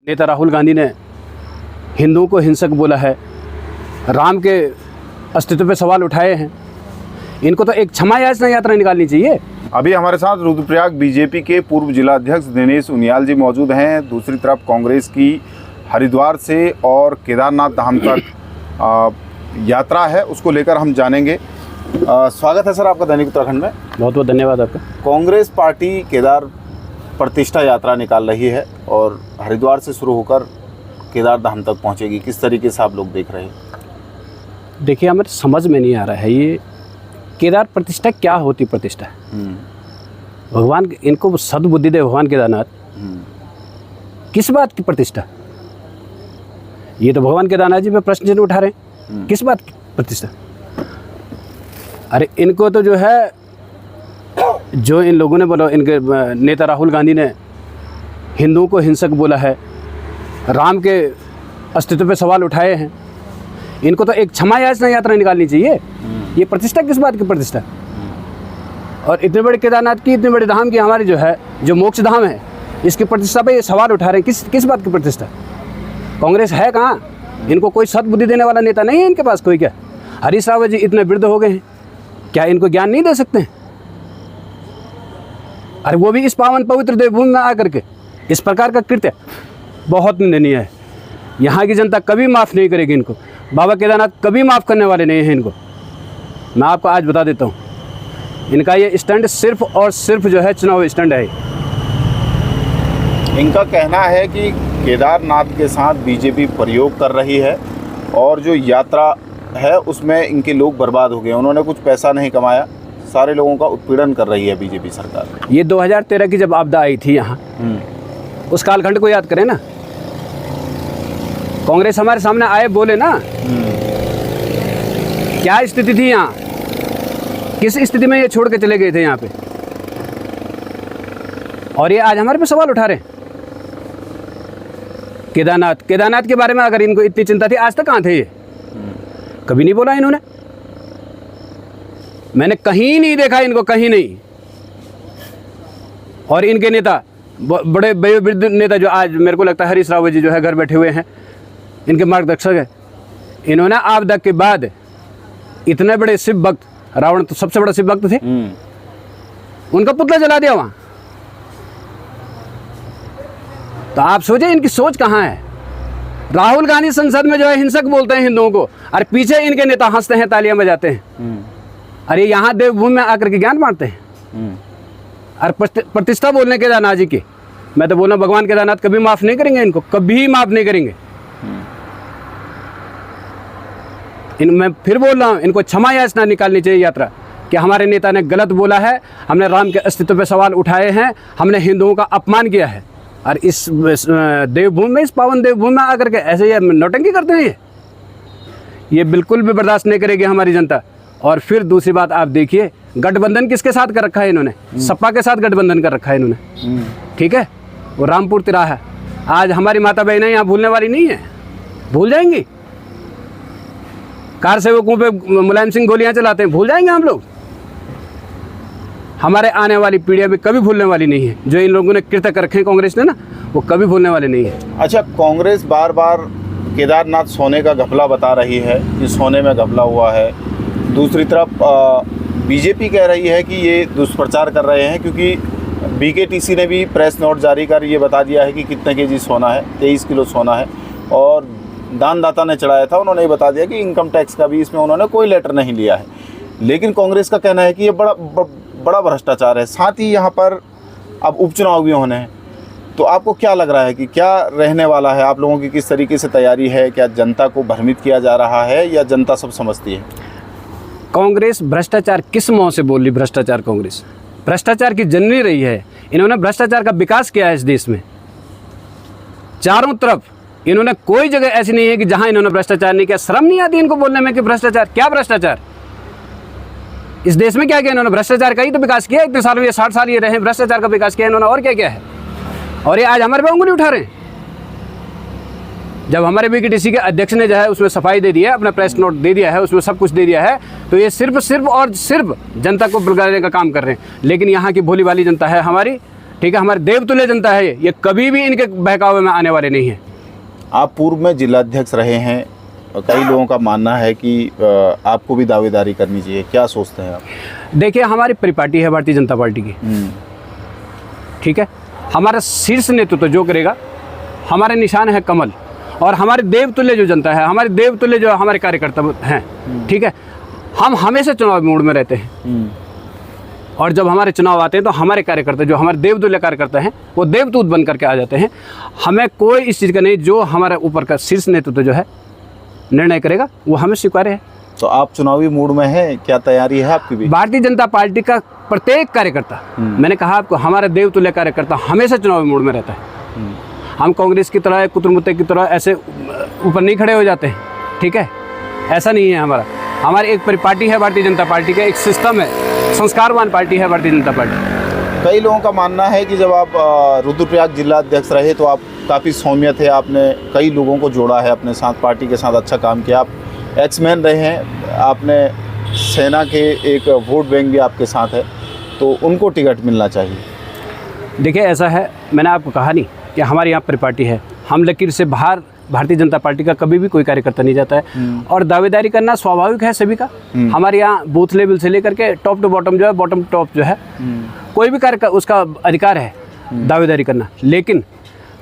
नेता राहुल गांधी ने हिंदुओं को हिंसक बोला है, राम के अस्तित्व पे सवाल उठाए हैं। इनको तो एक क्षमा यात्रा निकालनी चाहिए। अभी हमारे साथ रुद्रप्रयाग बीजेपी के पूर्व जिला अध्यक्ष दिनेश उनियाल जी मौजूद हैं। दूसरी तरफ कांग्रेस की हरिद्वार से और केदारनाथ धाम तक यात्रा है, उसको लेकर हम जानेंगे। स्वागत है सर आपका दैनिक उत्तराखंड में। बहुत बहुत धन्यवाद आपका। कांग्रेस पार्टी केदार प्रतिष्ठा यात्रा निकाल रही है और हरिद्वार से शुरू होकर केदार धाम तक पहुंचेगी। किस तरीके से आप लोग देख रहे हैं? देखिए, हमें समझ में नहीं आ रहा है ये केदार प्रतिष्ठा क्या होती प्रतिष्ठा। भगवान इनको सद्बुद्धि दे भगवान केदारनाथ, किस बात की प्रतिष्ठा? ये तो भगवान केदारनाथ जी पे प्रश्न चिन्ह उठा रहे हैं, किस बात की प्रतिष्ठा? अरे इनको तो जो है, जो इन लोगों ने बोला, इनके नेता राहुल गांधी ने हिंदुओं को हिंसक बोला है, राम के अस्तित्व पे सवाल उठाए हैं। इनको तो एक क्षमा यात्रा निकालनी चाहिए। ये प्रतिष्ठा किस बात की प्रतिष्ठा? और इतने बड़े केदारनाथ की, इतने बड़े धाम की, हमारी जो है, जो मोक्ष धाम है, इसकी प्रतिष्ठा पे ये सवाल उठा रहे हैं। किस बात की प्रतिष्ठा? कांग्रेस है कहाँ? इनको कोई सद्बुद्धि देने वाला नेता नहीं है इनके पास कोई। क्या हरीश रावत जी इतने वृद्ध हो गए हैं, क्या इनको ज्ञान नहीं दे सकते हैं? अरे वो भी इस पावन पवित्र देवभूमि में आकर के इस प्रकार का कृत्य बहुत निंदनीय है। यहाँ की जनता कभी माफ़ नहीं करेगी इनको। बाबा केदारनाथ कभी माफ़ करने वाले नहीं हैं इनको। मैं आपको आज बता देता हूँ, इनका ये स्टैंड सिर्फ और सिर्फ जो है चुनाव स्टैंड है। इनका कहना है कि केदारनाथ के साथ बीजेपी प्रयोग कर रही है और जो यात्रा है उसमें इनके लोग बर्बाद हो गए। उन्होंने कुछ पैसा नहीं कमाया, सारे लोगों का उत्पीड़न कर रही है बीजेपी सरकार। ये 2013 की जब आपदा आई थी यहाँ, उस कालखंड को याद करें ना। कांग्रेस हमारे सामने आए, बोले ना क्या स्थिति थी यहाँ, किस स्थिति में ये छोड़ के चले गए थे यहाँ पे, और ये आज हमारे पे सवाल उठा रहे हैं। केदारनाथ के बारे में अगर इनको इतनी चिंता थी, आज तक कहाँ थे ये? कभी नहीं बोला इन्होंने। मैंने कहीं नहीं देखा इनको, कहीं नहीं। और इनके नेता, बड़े वयोवृद्ध नेता, जो आज मेरे को लगता है हरीश रावत जी जो है घर बैठे हुए हैं, इनके मार्गदर्शक है। इन्होंने आपदा के बाद इतने बड़े शिव भक्त, रावण तो सबसे बड़ा शिव भक्त थे, उनका पुतला जला दिया वहां। तो आप सोचे इनकी सोच कहाँ है? राहुल गांधी संसद में जो है हिंसक बोलते हैं हिंदुओं को, और पीछे इनके नेता हंसते हैं, तालियां बजाते हैं। अरे यहाँ देवभूमि में आकर के ज्ञान बांटते हैं। और प्रतिष्ठा बोलने केदारनाथ जी की, मैं तो बोलना भगवान केदारनाथ कभी माफ नहीं करेंगे इनको, कभी माफ नहीं करेंगे। मैं फिर बोल रहा हूँ, इनको क्षमा याचना निकालनी चाहिए यात्रा, कि हमारे नेता ने गलत बोला है, हमने राम के अस्तित्व पे सवाल उठाए हैं, हमने हिंदुओं का अपमान किया है। और इस देवभूमि में, इस पावन देवभूमि में आकर के ऐसे ये नौटंकी करते हैं, ये बिल्कुल भी बर्दाश्त नहीं करेगी हमारी जनता। और फिर दूसरी बात आप देखिए, गठबंधन किसके साथ कर रखा है इन्होंने? सपा के साथ गठबंधन कर रखा है इन्होंने। ठीक है, वो रामपुर तिराहा, आज हमारी माता बहनें यहाँ भूलने वाली नहीं है, भूल जाएंगी। कार सेवकों पे मुलायम सिंह गोलियां चलाते हैं, भूल जाएंगे हम लोग। हमारे आने वाली पीढ़ियां भी कभी भूलने वाली नहीं है। जो इन लोगों ने कृत्य कर रखे हैं कांग्रेस ने ना, वो कभी भूलने वाले नहीं है। अच्छा, कांग्रेस बार बार केदारनाथ सोने का घपला बता रही है कि सोने में घपला हुआ है। दूसरी तरफ बीजेपी कह रही है कि ये दुष्प्रचार कर रहे हैं, क्योंकि बीकेटीसी ने भी प्रेस नोट जारी कर ये बता दिया है कि कितने केजी सोना है, 23 किलो सोना है। और दानदाता ने चढ़ाया था, उन्होंने ये बता दिया कि इनकम टैक्स का भी इसमें उन्होंने कोई लेटर नहीं लिया है। लेकिन कांग्रेस का कहना है कि ये बड़ा भ्रष्टाचार है। साथ ही यहाँ पर अब उपचुनाव भी होने हैं, तो आपको क्या लग रहा है कि क्या रहने वाला है? आप लोगों की किस तरीके से तैयारी है? क्या जनता को भ्रमित किया जा रहा है या जनता सब समझती है? कांग्रेस भ्रष्टाचार किस मुँह से बोल रही? भ्रष्टाचार, कांग्रेस भ्रष्टाचार की जननी रही है। इन्होंने भ्रष्टाचार का विकास किया है इस देश में, चारों तरफ। इन्होंने कोई जगह ऐसी नहीं है कि जहां इन्होंने भ्रष्टाचार नहीं किया। शर्म नहीं आती इनको बोलने में कि भ्रष्टाचार? क्या भ्रष्टाचार? इस देश में क्या किया इन्होंने? भ्रष्टाचार का ही तो विकास किया। इतने सालों, ये 60 साल ये रहे, भ्रष्टाचार का विकास किया इन्होंने, और क्या क्या है? और ये आज हमारे पे उंगली उठा रहे हैं। जब हमारे बीकेटीसी के अध्यक्ष ने जो है उसमें सफाई दे दी है, अपना प्रेस नोट दे दिया है, उसमें सब कुछ दे दिया है, तो ये सिर्फ और सिर्फ जनता को भुलगाने का काम कर रहे हैं। लेकिन यहाँ की भोली भाली जनता है हमारी, ठीक है, हमारे देवतुल्य जनता है, ये कभी भी इनके बहकावे में आने वाले नहीं है। आप पूर्व में जिलाध्यक्ष रहे हैं और कई लोगों का मानना है कि आपको भी दावेदारी करनी चाहिए, क्या सोचते हैं आप? देखिए, हमारी परिपाटी है भारतीय जनता पार्टी की, ठीक है, हमारा शीर्ष नेतृत्व जो करेगा, हमारे निशान है कमल, और हमारे देवतुल्य जो जनता है, हमारे देवतुल्य जो हमारे कार्यकर्ता हैं, ठीक है, हम हमेशा चुनाव मोड में रहते हैं। और जब हमारे चुनाव आते हैं तो हमारे कार्यकर्ता, जो हमारे देवतुल्य कार्यकर्ता हैं, वो देवदूत बन करके आ जाते हैं। हमें कोई इस चीज़ का नहीं, जो हमारे ऊपर का शीर्ष नेतृत्व जो है निर्णय करेगा वो हमें स्वीकार्य है। तो आप चुनावी मूड में हैं, क्या तैयारी है आपकी भी? भारतीय जनता पार्टी का प्रत्येक कार्यकर्ता, मैंने कहा आपको, हमारे देवतुल्य कार्यकर्ता हमेशा चुनावी मूड में रहता है। हम कांग्रेस की तरह, कुतुरमुत्ते की तरह ऐसे ऊपर नहीं खड़े हो जाते हैं, ठीक है, ऐसा नहीं है हमारा। हमारी एक परिपाटी है भारतीय जनता पार्टी का, एक सिस्टम है, संस्कारवान पार्टी है भारतीय जनता पार्टी। कई लोगों का मानना है कि जब आप रुद्रप्रयाग जिला अध्यक्ष रहे तो आप काफ़ी सौम्य थे, आपने कई लोगों को जोड़ा है अपने साथ, पार्टी के साथ अच्छा काम किया। आप एक्समैन रहे हैं, आपने सेना के एक वोट बैंक भी आपके साथ है, तो उनको टिकट मिलना चाहिए। देखिए, ऐसा है, मैंने आपको कहा नहीं कि हमारे यहाँ परिपाटी है, हम लकीर से बाहर भारतीय जनता पार्टी का कभी भी कोई कार्यकर्ता नहीं जाता है। और दावेदारी करना स्वाभाविक है सभी का। हमारे यहाँ बूथ लेवल से लेकर के टॉप टू बॉटम जो है, बॉटम टॉप जो है, कोई भी कार्य उसका अधिकार है दावेदारी करना। लेकिन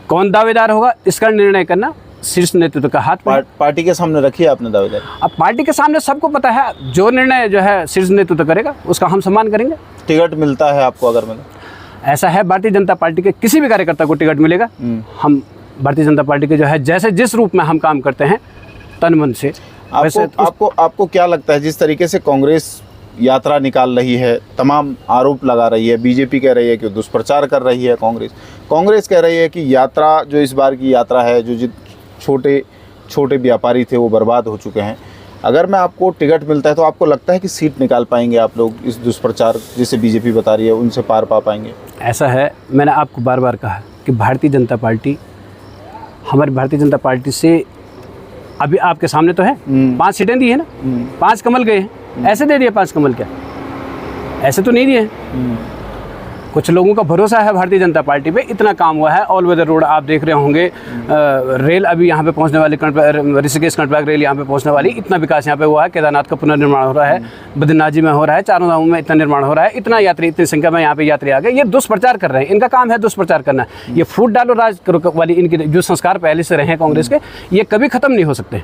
कौन दावेदार होगा इसका निर्णय करना शीर्ष नेतृत्व का हाथ में। पार्टी के सामने रखी है आपने दावेदारी? अब पार्टी के सामने सबको पता है, जो निर्णय जो है शीर्ष नेतृत्व करेगा उसका हम सम्मान करेंगे। टिकट मिलता है आपको? अगर मिले ऐसा है, भारतीय जनता पार्टी के किसी भी कार्यकर्ता को टिकट मिलेगा। हम भारतीय जनता पार्टी के जो है, जैसे जिस रूप में हम काम करते हैं तन मन से, आपको क्या लगता है, जिस तरीके से कांग्रेस यात्रा निकाल रही है, तमाम आरोप लगा रही है, बीजेपी कह रही है कि दुष्प्रचार कर रही है, कांग्रेस कह रही है कि यात्रा जो इस बार की यात्रा है, जो छोटे छोटे व्यापारी थे वो बर्बाद हो चुके हैं, अगर मैं आपको टिकट मिलता है तो आपको लगता है कि सीट निकाल पाएंगे आप लोग, इस दुष्प्रचार जिसे बीजेपी बता रही है उनसे पार पा पाएंगे? ऐसा है, मैंने आपको बार बार कहा कि भारतीय जनता पार्टी, हमारी भारतीय जनता पार्टी से अभी आपके सामने तो है 5 सीटें दी है ना, 5 कमल गए हैं, ऐसे दे दिए 5 कमल, क्या ऐसे तो नहीं दिए। कुछ लोगों का भरोसा है भारतीय जनता पार्टी पे, इतना काम हुआ है। ऑल वेदर रोड आप देख रहे होंगे, रेल अभी यहाँ पे पहुँचने वाली, ऋषिकेश कर्णप्रयाग रेल यहाँ पे पहुँचने वाली, इतना विकास यहाँ पे हुआ है। केदारनाथ का पुनर्निर्माण हो रहा है, बद्रीनाथ जी में हो रहा है, चारों धामों में इतना निर्माण हो रहा है, इतना यात्री, इतनी संख्या में यहाँ पे यात्री आ गए। ये दुष्प्रचार कर रहे हैं, इनका काम है दुष्प्रचार करना। ये फूट डालो राज करो वाली इनके जो संस्कार पहले से रहे हैं कांग्रेस के, ये कभी खत्म नहीं हो सकते।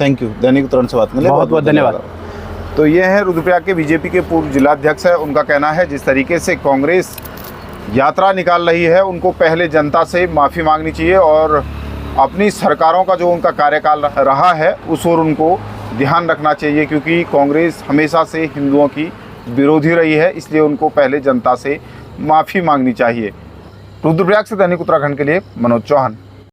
थैंक यू, दैनिक उत्तराखंड से बात करने के लिए बहुत बहुत धन्यवाद। तो ये है रुद्रप्रयाग के बीजेपी के पूर्व जिलाध्यक्ष है, उनका कहना है जिस तरीके से कांग्रेस यात्रा निकाल रही है, उनको पहले जनता से माफ़ी मांगनी चाहिए और अपनी सरकारों का जो उनका कार्यकाल रहा है उस ओर उनको ध्यान रखना चाहिए, क्योंकि कांग्रेस हमेशा से हिंदुओं की विरोधी रही है, इसलिए उनको पहले जनता से माफ़ी मांगनी चाहिए। रुद्रप्रयाग से दैनिक उत्तराखंड के लिए मनोज चौहान।